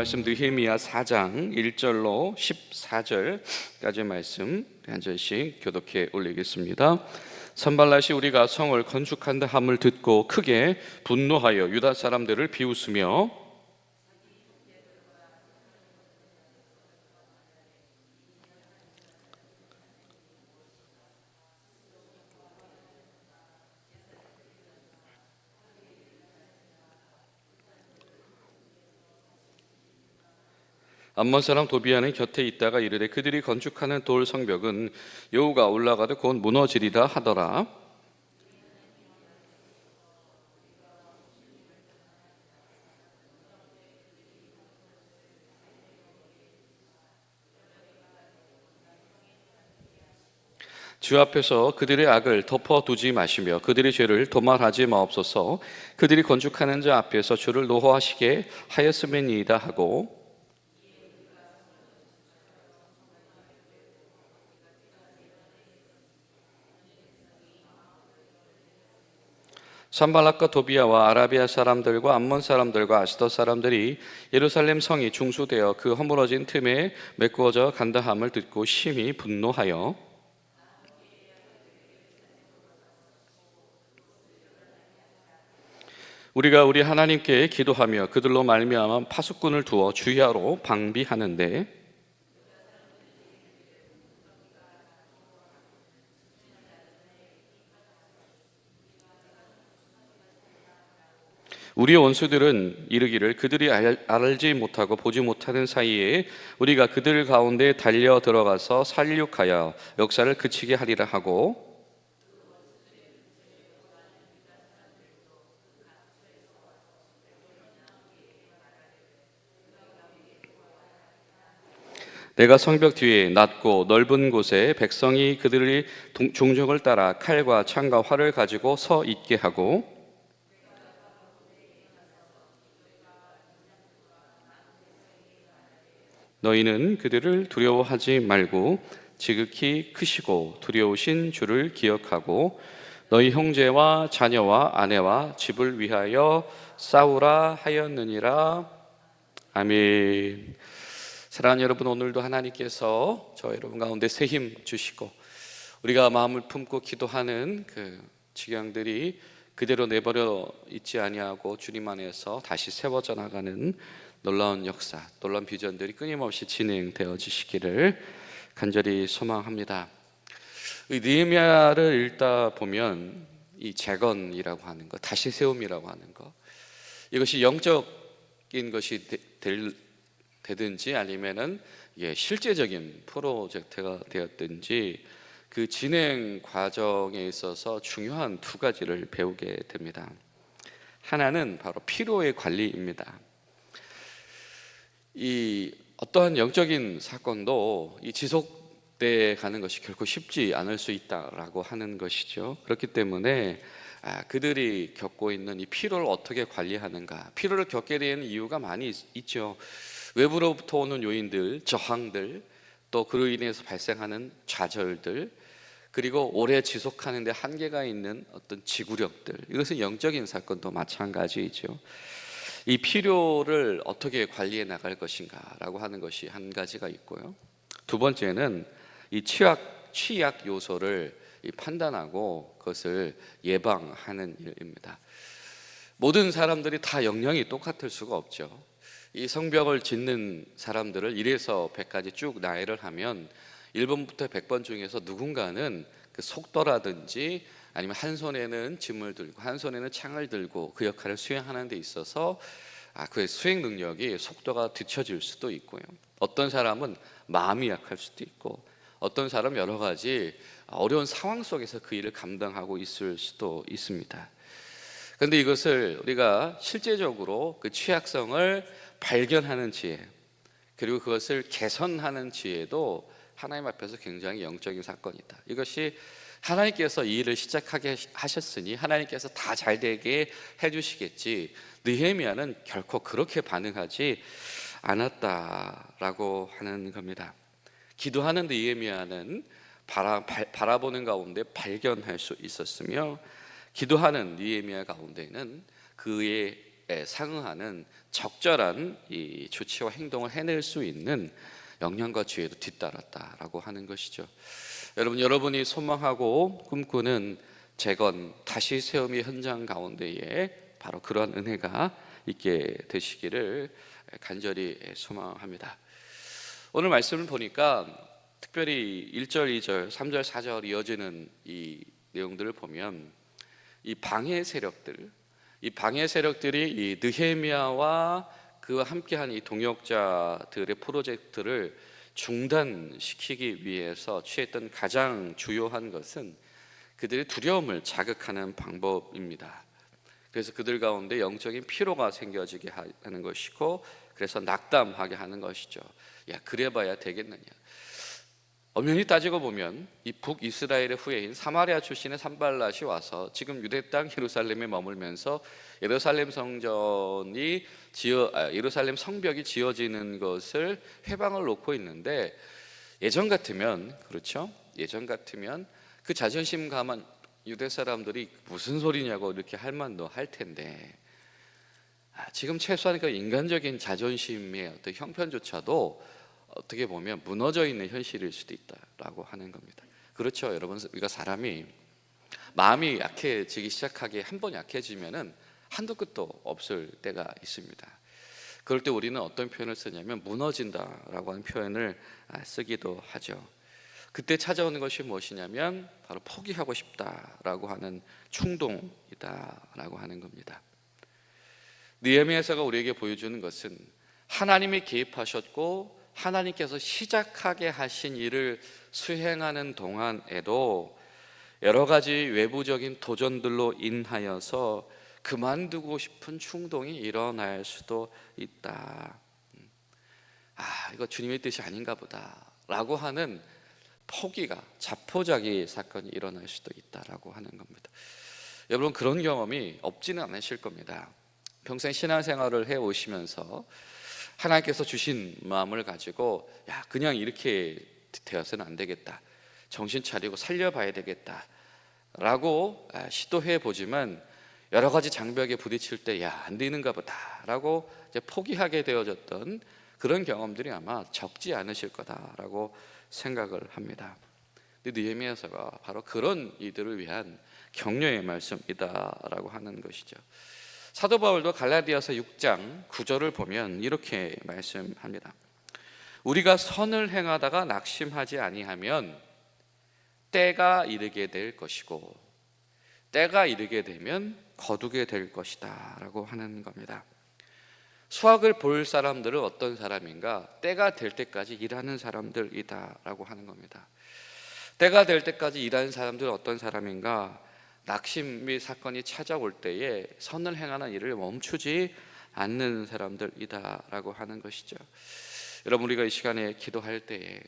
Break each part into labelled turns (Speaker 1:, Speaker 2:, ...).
Speaker 1: 말씀 느헤미야 4장 1절로 14절까지 말씀 한 절씩 교독해 올리겠습니다. 산발랏이 우리가 성을 건축한다 함을 듣고 크게 분노하여 유다 사람들을 비웃으며 암몬 사람 도비아는 곁에 있다가 이르되 그들이 건축하는 돌 성벽은 여호가 올라가되 곧 무너지리라 하더라. 주 앞에서 그들의 악을 덮어두지 마시며 그들의 죄를 도말하지 마옵소서. 그들이 건축하는 자 앞에서 주를 노하시게 하였음이니이다 하고 산발랏과 도비아와 아라비아 사람들과 암몬 사람들과 아스돗 사람들이 예루살렘 성이 중수되어 그 허물어진 틈에 메꾸어져 간다함을 듣고 심히 분노하여 우리가 우리 하나님께 기도하며 그들로 말미암아 파수꾼을 두어 주야로 방비하는데 우리 원수들은 이르기를 그들이 알지 못하고 보지 못하는 사이에 우리가 그들 가운데 달려 들어가서 살육하여 역사를 그치게 하리라 하고 내가 성벽 뒤에 낮고 넓은 곳에 백성이 그들의 종족을 따라 칼과 창과 활을 가지고 서 있게 하고 너희는 그들을 두려워하지 말고 지극히 크시고 두려우신 주를 기억하고 너희 형제와 자녀와 아내와 집을 위하여 싸우라 하였느니라. 아멘. 사랑하는 여러분, 오늘도 하나님께서 저 여러분 가운데 새 힘 주시고 우리가 마음을 품고 기도하는 그 지경들이 그대로 내버려 있지 아니하고 주님 안에서 다시 세워져 나가는 놀라운 역사, 놀라운 비전들이 끊임없이 진행되어 지시기를 간절히 소망합니다. 느헤미야를 읽다 보면 이 재건이라고 하는 것, 다시 세움이라고 하는 것, 이것이 영적인 것이 되든지 아니면은 실제적인 프로젝트가 되었든지 그 진행 과정에 있어서 중요한 두 가지를 배우게 됩니다. 하나는 바로 피로의 관리입니다. 이 어떠한 영적인 사건도 이 지속돼 가는 것이 결코 쉽지 않을 수 있다라고 하는 것이죠. 그렇기 때문에 그들이 겪고 있는 이 피로를 어떻게 관리하는가, 피로를 겪게 되는 이유가 많이 있죠. 외부로부터 오는 요인들, 저항들, 또 그로 인해서 발생하는 좌절들, 그리고 오래 지속하는 데 한계가 있는 어떤 지구력들, 이것은 영적인 사건도 마찬가지이죠. 이 필요를 어떻게 관리해 나갈 것인가 라고 하는 것이 한 가지가 있고요. 두 번째는 이 취약 요소를 판단하고 그것을 예방하는 일입니다. 모든 사람들이 다 역량이 똑같을 수가 없죠. 이 성벽을 짓는 사람들을 1에서 100까지 쭉 나열을 하면 1번부터 100번 중에서 누군가는 그 속도라든지 아니면 한 손에는 짐을 들고 한 손에는 창을 들고 그 역할을 수행하는 데 있어서 그의 수행 능력이 속도가 뒤처질 수도 있고요. 어떤 사람은 마음이 약할 수도 있고 어떤 사람은 여러 가지 어려운 상황 속에서 그 일을 감당하고 있을 수도 있습니다. 그런데 이것을 우리가 실제적으로 그 취약성을 발견하는 지혜, 그리고 그것을 개선하는 지혜도 하나님 앞에서 굉장히 영적인 사건이다. 이것이 하나님께서 이 일을 시작하게 하셨으니 하나님께서 다 잘되게 해주시겠지, 느헤미야는 결코 그렇게 반응하지 않았다라고 하는 겁니다. 기도하는 느헤미야는 바라보는 가운데 발견할 수 있었으며, 기도하는 느헤미야 가운데는 그의 상응하는 적절한 이 조치와 행동을 해낼 수 있는 역량과 지혜도 뒤따랐다라고 하는 것이죠. 여러분이 소망하고 꿈꾸는 재건 다시 세움의 현장 가운데에 바로 그러한 은혜가 있게 되시기를 간절히 소망합니다. 오늘 말씀을 보니까 특별히 1절, 2절, 3절, 4절 이어지는 이 내용들을 보면 이 방해 세력들이 이 느헤미야와 그와 함께한 이 동역자들의 프로젝트를 중단시키기 위해서 취했던 가장 주요한 것은 그들의 두려움을 자극하는 방법입니다. 그래서 그들 가운데 영적인 피로가 생겨지게 하는 것이고, 그래서 낙담하게 하는 것이죠. 야, 그래봐야 되겠느냐. 엄연히 따지고 보면 이 북이스라엘의 후예인 사마리아 출신의 산발랏이 와서 지금 유대 땅 예루살렘에 머물면서 예루살렘 성벽이 지어지는 것을 회방을 놓고 있는데, 예전 같으면 그 자존심 강한 유대 사람들이 무슨 소리냐고 이렇게 할 만도 할 텐데, 지금 최소한 그 인간적인 자존심의 어떤 형편조차도 어떻게 보면 무너져 있는 현실일 수도 있다라고 하는 겁니다. 그렇죠, 여러분. 우리가 사람이 마음이 약해지기 시작하게 한 번 약해지면은 한도 끝도 없을 때가 있습니다. 그럴 때 우리는 어떤 표현을 쓰냐면 무너진다라고 하는 표현을 쓰기도 하죠. 그때 찾아오는 것이 무엇이냐면 바로 포기하고 싶다라고 하는 충동이다라고 하는 겁니다. 느헤미야서가 우리에게 보여주는 것은 하나님이 개입하셨고 하나님께서 시작하게 하신 일을 수행하는 동안에도 여러 가지 외부적인 도전들로 인하여서 그만두고 싶은 충동이 일어날 수도 있다. 이거 주님의 뜻이 아닌가 보다 라고 하는 포기가, 자포자기 사건이 일어날 수도 있다라고 하는 겁니다. 여러분, 그런 경험이 없지는 않으실 겁니다. 평생 신앙생활을 해오시면서 하나님께서 주신 마음을 가지고 그냥 이렇게 되어서는 안 되겠다, 정신 차리고 살려봐야 되겠다 라고 시도해 보지만 여러 가지 장벽에 부딪힐 때 안 되는가 보다 라고 이제 포기하게 되어졌던 그런 경험들이 아마 적지 않으실 거다라고 생각을 합니다. 근데 느헤미야서가 바로 그런 이들을 위한 격려의 말씀이다라고 하는 것이죠. 사도 바울도 갈라디아서 6장 9절을 보면 이렇게 말씀합니다. 우리가 선을 행하다가 낙심하지 아니하면 때가 이르게 될 것이고 때가 이르게 되면 거두게 될 것이다 라고 하는 겁니다. 수확을 볼 사람들은 어떤 사람인가? 때가 될 때까지 일하는 사람들이다 라고 하는 겁니다. 때가 될 때까지 일하는 사람들은 어떤 사람인가? 낙심의 사건이 찾아올 때에 선을 행하는 일을 멈추지 않는 사람들이다 라고 하는 것이죠. 여러분, 우리가 이 시간에 기도할 때에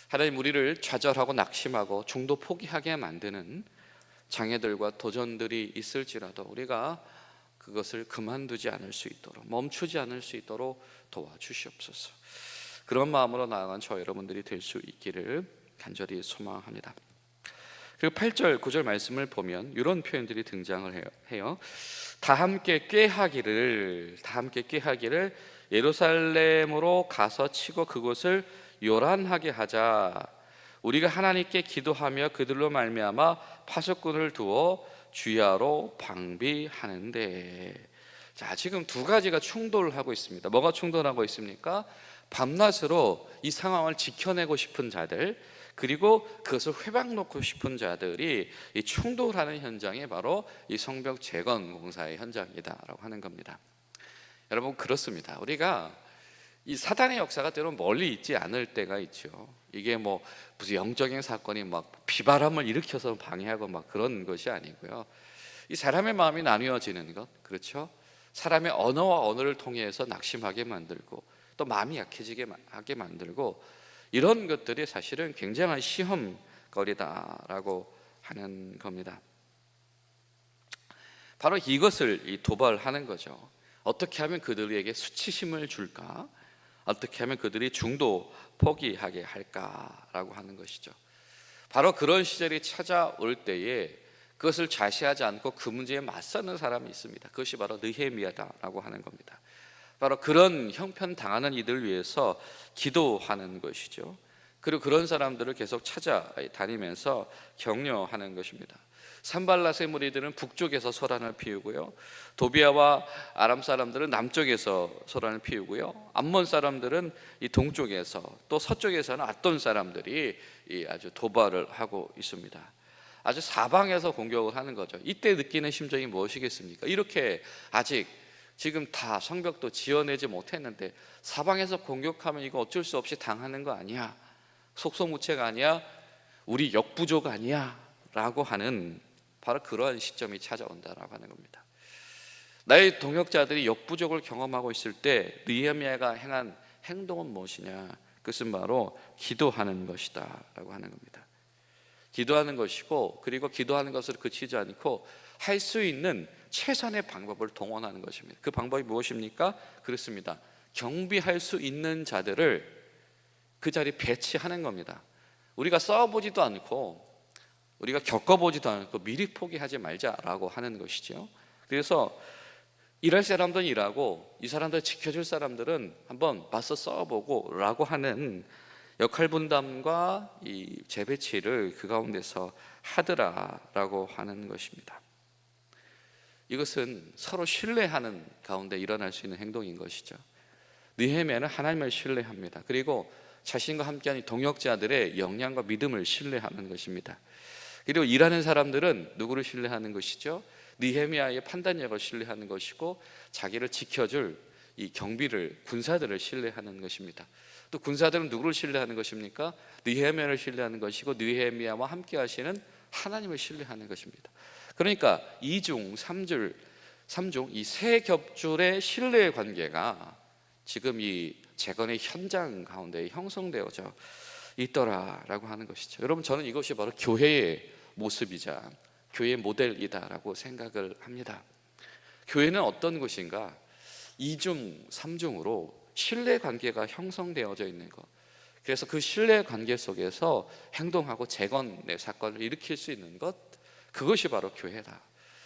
Speaker 1: 하나님 우리를 좌절하고 낙심하고 중도 포기하게 만드는 장애들과 도전들이 있을지라도 우리가 그것을 그만두지 않을 수 있도록, 멈추지 않을 수 있도록 도와주시옵소서. 그런 마음으로 나아간 저 여러분들이 될 수 있기를 간절히 소망합니다. 그리고 8절, 9절 말씀을 보면 이런 표현들이 등장을 해요. 다 함께 꾀하기를 예루살렘으로 가서 치고 그곳을 요란하게 하자. 우리가 하나님께 기도하며 그들로 말미암아 파수꾼을 두어 주야로 방비하는데. 자, 지금 두 가지가 충돌하고 있습니다. 뭐가 충돌하고 있습니까? 밤낮으로 이 상황을 지켜내고 싶은 자들, 그리고 그것을 회방 놓고 싶은 자들이 이 충돌하는 현장이 바로 이 성벽 재건 공사의 현장이다라고 하는 겁니다. 여러분, 그렇습니다. 우리가 이 사단의 역사가 때로는 멀리 있지 않을 때가 있죠. 이게 뭐 무슨 영적인 사건이 막 비바람을 일으켜서 방해하고 막 그런 것이 아니고요. 이 사람의 마음이 나뉘어지는 것, 그렇죠? 사람의 언어와 언어를 통해서 낙심하게 만들고 또 마음이 약해지게 하게 만들고, 이런 것들이 사실은 굉장한 시험거리다라고 하는 겁니다. 바로 이것을 도발하는 거죠. 어떻게 하면 그들에게 수치심을 줄까? 어떻게 하면 그들이 중도 포기하게 할까라고 하는 것이죠. 바로 그런 시절이 찾아올 때에 그것을 좌시하지 않고 그 문제에 맞서는 사람이 있습니다. 그것이 바로 느헤미야다라고 하는 겁니다. 바로 그런 형편 당하는 이들을 위해서 기도하는 것이죠. 그리고 그런 사람들을 계속 찾아다니면서 격려하는 것입니다. 산발랏의 무리들은 북쪽에서 소란을 피우고요, 도비아와 아람 사람들은 남쪽에서 소란을 피우고요, 암몬 사람들은 이 동쪽에서, 또 서쪽에서는 앗돈 사람들이 아주 도발을 하고 있습니다. 아주 사방에서 공격을 하는 거죠. 이때 느끼는 심정이 무엇이겠습니까? 이렇게 아직 지금 다 성벽도 지어내지 못했는데 사방에서 공격하면 이거 어쩔 수 없이 당하는 거 아니야? 속소무책 아니야? 우리 역부족 아니야? 라고 하는 바로 그러한 시점이 찾아온다라고 하는 겁니다. 나의 동역자들이 역부족을 경험하고 있을 때 느헤미야가 행한 행동은 무엇이냐? 그것은 바로 기도하는 것이다 라고 하는 겁니다. 기도하는 것이고, 그리고 기도하는 것을 그치지 않고 할 수 있는 최선의 방법을 동원하는 것입니다. 그 방법이 무엇입니까? 그렇습니다. 경비할 수 있는 자들을 그 자리에 배치하는 겁니다. 우리가 싸워보지도 않고 우리가 겪어보지도 않고 미리 포기하지 말자라고 하는 것이죠. 그래서 일할 사람들은 일하고 이 사람들 지켜줄 사람들은 한번 맞서 싸워보고 라고 하는 역할 분담과 이 재배치를 그 가운데서 하더라라고 하는 것입니다. 이것은 서로 신뢰하는 가운데 일어날 수 있는 행동인 것이죠. 느헤미야는 하나님을 신뢰합니다. 그리고 자신과 함께하는 동역자들의 역량과 믿음을 신뢰하는 것입니다. 그리고 일하는 사람들은 누구를 신뢰하는 것이죠? 느헤미야의 판단력을 신뢰하는 것이고, 자기를 지켜줄 이 경비를, 군사들을 신뢰하는 것입니다. 또 군사들은 누구를 신뢰하는 것입니까? 느헤미야를 신뢰하는 것이고, 느헤미야와 함께 하시는 하나님을 신뢰하는 것입니다. 그러니까 이중, 삼중 이 세 겹줄의 신뢰의 관계가 지금 이 재건의 현장 가운데 형성되어져 있더라라고 하는 것이죠. 여러분, 저는 이것이 바로 교회의 모습이자 교회의 모델이다라고 생각을 합니다. 교회는 어떤 것인가? 이중, 삼중으로 신뢰 관계가 형성되어져 있는 것. 그래서 그 신뢰 관계 속에서 행동하고 재건의 사건을 일으킬 수 있는 것, 그것이 바로 교회다.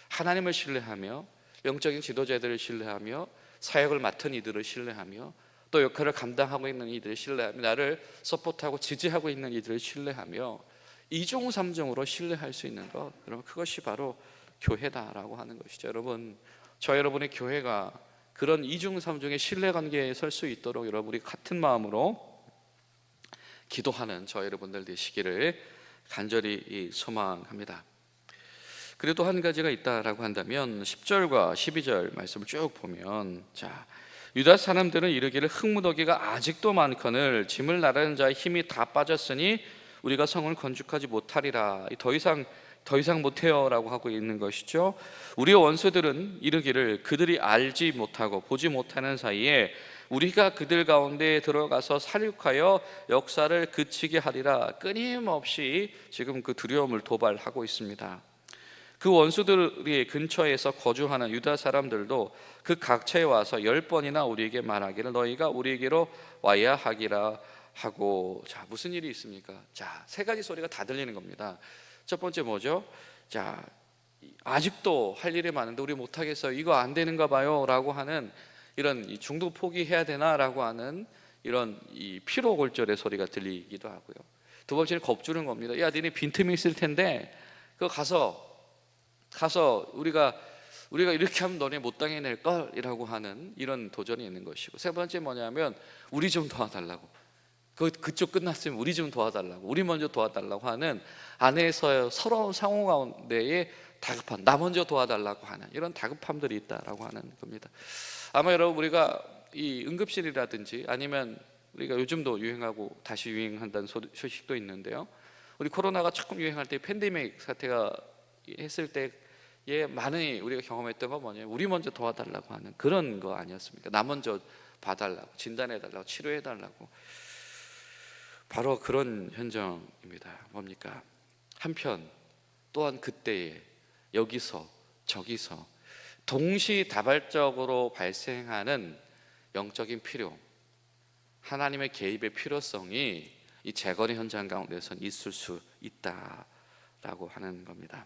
Speaker 1: 하나님을 신뢰하며 영적인 지도자들을 신뢰하며 사역을 맡은 이들을 신뢰하며 또 역할을 감당하고 있는 이들을 신뢰하며 나를 서포트하고 지지하고 있는 이들을 신뢰하며 이중 삼중으로 신뢰할 수 있는 것, 여러분, 그것이 바로 교회다라고 하는 것이죠. 여러분, 저 여러분의 교회가 그런 이중 삼중의 신뢰관계에 설 수 있도록 여러분이 같은 마음으로 기도하는 저 여러분들 되시기를 간절히 소망합니다. 그래도 한 가지가 있다라고 한다면 10절과 12절 말씀을 쭉 보면, 자, 유다 사람들은 이르기를 흙무더기가 아직도 많거늘 짐을 나르는 자의 힘이 다 빠졌으니 우리가 성을 건축하지 못하리라. 더 이상 못해요라고 하고 있는 것이죠. 우리의 원수들은 이르기를 그들이 알지 못하고 보지 못하는 사이에 우리가 그들 가운데 들어가서 살육하여 역사를 그치게 하리라. 끊임없이 지금 그 두려움을 도발하고 있습니다. 그 원수들이 근처에서 거주하는 유다 사람들도 그 각처에 와서 10번이나 우리에게 말하기를 너희가 우리에게로 와야 하기라 하고. 자, 무슨 일이 있습니까? 자, 세 가지 소리가 다 들리는 겁니다. 첫 번째 뭐죠? 자, 아직도 할 일이 많은데 우리 못하겠어요, 이거 안 되는가 봐요 라고 하는 이런 중도 포기해야 되나 라고 하는 이런 이 피로골절의 소리가 들리기도 하고요. 두 번째는 겁주는 겁니다. 야, 니네 빈틈이 있을 텐데 그거 가서 우리가 이렇게 하면 너네 못 당해낼 걸이라고 하는 이런 도전이 있는 것이고, 세 번째 뭐냐면 우리 좀 도와달라고, 그쪽 끝났으면 우리 좀 도와달라고, 우리 먼저 도와달라고 하는 안에서 서러운 상호 가운데에 다급함, 나 먼저 도와달라고 하는 이런 다급함들이 있다라고 하는 겁니다. 아마 여러분, 우리가 이 응급실이라든지 아니면 우리가 요즘도 유행하고 다시 유행한다는 소식도 있는데요, 우리 코로나가 조금 유행할 때 팬데믹 사태가 했을 때에 많이 우리가 경험했던 건 뭐냐면 우리 먼저 도와달라고 하는 그런 거 아니었습니까? 나 먼저 봐달라고, 진단해달라고, 치료해달라고. 바로 그런 현장입니다. 뭡니까? 한편 또한 그때에 여기서 저기서 동시다발적으로 발생하는 영적인 필요, 하나님의 개입의 필요성이 이 재건의 현장 가운데서 있을 수 있다라고 하는 겁니다.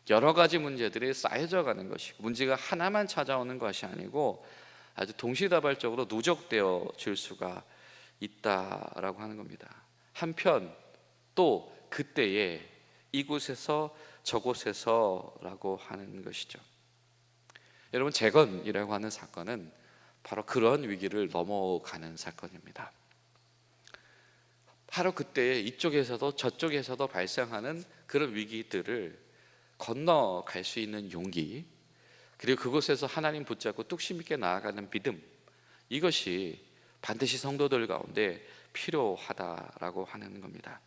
Speaker 1: 여러 가지 문제들이 쌓여져 가는 것이고, 문제가 하나만 찾아오는 것이 아니고 아주 동시다발적으로 누적되어 질 수가 있다라고 하는 겁니다. 한편 또 그때에 이곳에서 저곳에서라고 하는 것이죠. 여러분, 재건이라고 하는 사건은 바로 그런 위기를 넘어가는 사건입니다. 바로 그때에 이쪽에서도 저쪽에서도 발생하는 그런 위기들을 건너갈 수 있는 용기, 그리고 그곳에서 하나님 붙잡고 뚝심 있게 나아가는 믿음, 이것이 반드시 성도들 가운데 필요하다라고 하는 겁니다.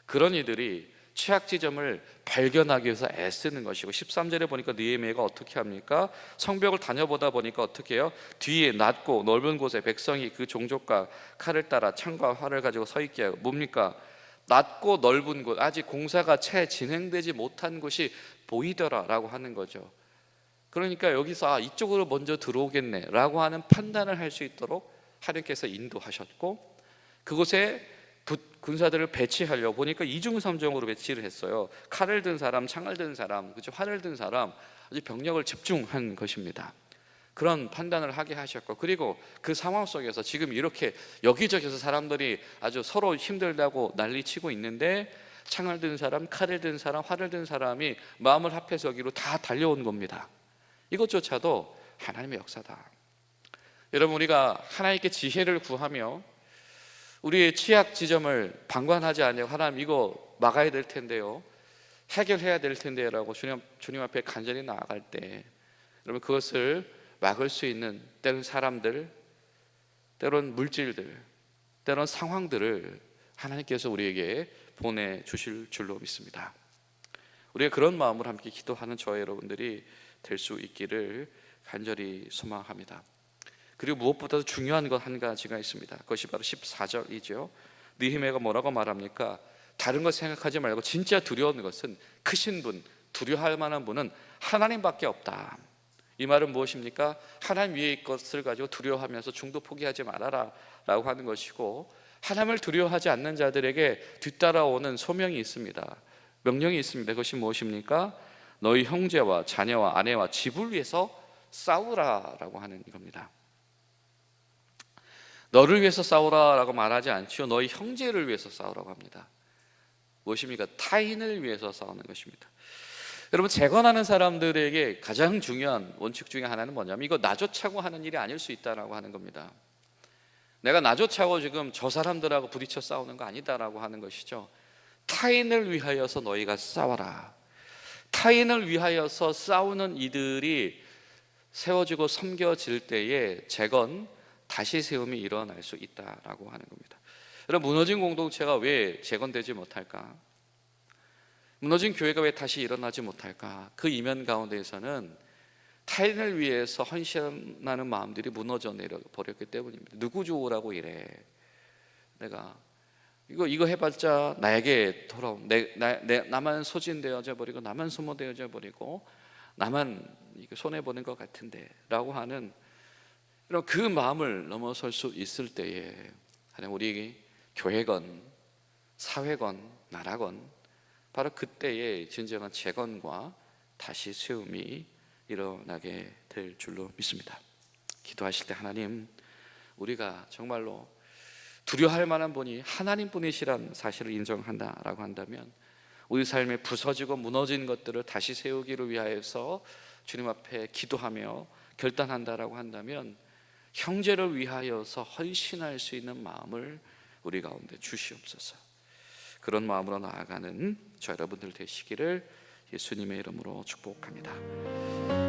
Speaker 1: 그런 이들이 취약 지점을 발견하기 위해서 애쓰는 것이고, 13절에 보니까 느헤미야가 어떻게 합니까? 성벽을 다녀보다 보니까 어떻게 해요? 뒤에 낮고 넓은 곳에 백성이 그 종족과 칼을 따라 창과 활을 가지고 서 있게 하고, 뭡니까? 낮고 넓은 곳, 아직 공사가 채 진행되지 못한 곳이 보이더라라고 하는 거죠. 그러니까 여기서 이쪽으로 먼저 들어오겠네 라고 하는 판단을 할 수 있도록 하나님께서 인도하셨고, 그곳에 군사들을 배치하려고 보니까 이중삼정으로 배치를 했어요. 칼을 든 사람, 창을 든 사람, 그렇죠? 활을 든 사람, 아주 병력을 집중한 것입니다. 그런 판단을 하게 하셨고, 그리고 그 상황 속에서 지금 이렇게 여기저기서 사람들이 아주 서로 힘들다고 난리치고 있는데, 창을 든 사람, 칼을 든 사람, 활을 든 사람이 마음을 합해서 여기로 다 달려온 겁니다. 이것조차도 하나님의 역사다. 여러분, 우리가 하나님께 지혜를 구하며 우리의 취약 지점을 방관하지 않냐고, 하나님 이거 막아야 될 텐데요, 해결해야 될 텐데요 라고 주님 앞에 간절히 나아갈 때, 여러분, 그것을 막을 수 있는 때론 사람들, 때론 물질들, 때론 상황들을 하나님께서 우리에게 보내주실 줄로 믿습니다. 우리가 그런 마음으로 함께 기도하는 저와 여러분들이 될 수 있기를 간절히 소망합니다. 그리고 무엇보다도 중요한 것 한 가지가 있습니다. 그것이 바로 14절이죠. 느헤미야가 뭐라고 말합니까? 다른 것 생각하지 말고 진짜 두려운 것은, 크신 분, 두려워할 만한 분은 하나님밖에 없다. 이 말은 무엇입니까? 하나님 위의 것을 가지고 두려워하면서 중도 포기하지 말아라 라고 하는 것이고, 하나님을 두려워하지 않는 자들에게 뒤따라오는 소명이 있습니다. 명령이 있습니다. 그것이 무엇입니까? 너희 형제와 자녀와 아내와 집을 위해서 싸우라 라고 하는 겁니다. 너를 위해서 싸우라라고 말하지 않지요. 너희 형제를 위해서 싸우라고 합니다. 무엇입니까? 타인을 위해서 싸우는 것입니다. 여러분, 재건하는 사람들에게 가장 중요한 원칙 중에 하나는 뭐냐면, 이거 나조차고 하는 일이 아닐 수 있다라고 하는 겁니다. 내가 나조차고 지금 저 사람들하고 부딪혀 싸우는 거 아니다라고 하는 것이죠. 타인을 위하여서 너희가 싸워라. 타인을 위하여서 싸우는 이들이 세워지고 섬겨질 때에 재건, 다시 세움이 일어날 수 있다라고 하는 겁니다. 여러분, 무너진 공동체가 왜 재건되지 못할까? 무너진 교회가 왜 다시 일어나지 못할까? 그 이면 가운데에서는 타인을 위해서 헌신하는 마음들이 무너져 내려 버렸기 때문입니다. 누구 좋으라고 이래? 내가 이거 해봤자 나에게 돌아온, 나만 소진되어져 버리고, 나만 소모되어져 버리고, 나만 손해 보는 것 같은데 라고 하는 이런 그 마음을 넘어설 수 있을 때에, 하나님 우리 교회건 사회건 나라건 바로 그때에 진정한 재건과 다시 세움이 일어나게 될 줄로 믿습니다. 기도하실 때, 하나님, 우리가 정말로 두려워할 만한 분이 하나님뿐이시란 사실을 인정한다라고 한다면, 우리 삶에 부서지고 무너진 것들을 다시 세우기를 위하여서 주님 앞에 기도하며 결단한다라고 한다면, 형제를 위하여서 헌신할 수 있는 마음을 우리 가운데 주시옵소서. 그런 마음으로 나아가는 저 여러분들 되시기를 예수님의 이름으로 축복합니다.